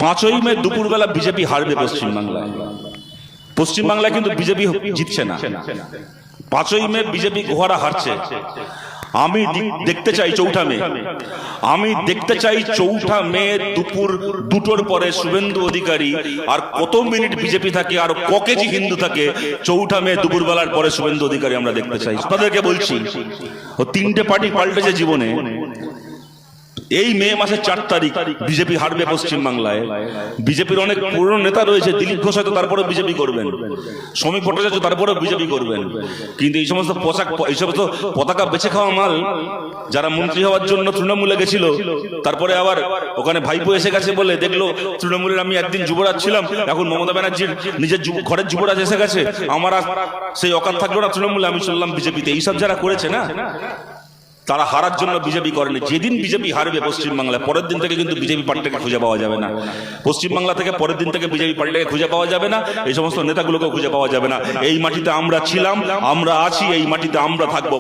5ই মে দুপুরবেলা বিজেপি হারবে পশ্চিমবাংলায়। পশ্চিমবাংলায় কিন্তু বিজেপি জিতছে না। 5ই মে বিজেপি গোহারা হারছে। আমি দেখতে চাই 4ঠা মে, আমি দেখতে চাই 4ঠা মে দুপুর 2টোর পরে শুভেন্দু অধিকারী আর কত মিনিট বিজেপি থাকে আর ক কেজি হিন্দু থাকে 4ঠা মে দুপুরবেলার পরে শুভেন্দু অধিকারী আমরা দেখতে চাই। আপনাদেরকে বলছি, ও 3টে পার্টি পাল্টেছে জীবনে। এই মে মাসের 4 তারিখ বিজেপি হারবে পশ্চিমবাংলায়। বিজেপির অনেক পুরনো নেতা রয়েছে, দিলীপ ঘোষ হয়তো তারপরে বিজেপি করবেন, শ্রমিক ভট্টাচার্য তারপরেও বিজেপি করবেন, কিন্তু এই সমস্ত পতাকা বেছে খাওয়া মাল যারা মন্ত্রী হওয়ার জন্য তৃণমূলে গেছিল, তারপরে আবার ওখানে ভাইপো এসে গেছে বলে দেখলো তৃণমূলের আমি একদিন যুবরাজ ছিলাম, এখন মমতা ব্যানার্জির নিজের ঘরের যুবরাজ এসে গেছে, আমার সেই অকাত থাকলো না তৃণমূলে, আমি চললাম বিজেপিতে। এইসব যারা করেছে না, তারা হারার জন্য বিজেপি করেনি। যেদিন বিজেপি হারবে পশ্চিমবাংলায়, পরের দিন থেকে কিন্তু বিজেপি পার্টিটাকে খুঁজে পাওয়া যাবে না পশ্চিমবাংলা থেকে। পরের দিন থেকে বিজেপি পার্টিটাকে খুঁজে পাওয়া যাবে না, এই সমস্ত নেতাগুলোকে খুঁজে পাওয়া যাবে না। এই মাটিতে আমরা ছিলাম, আমরা আছি, এই মাটিতে আমরা থাকবো।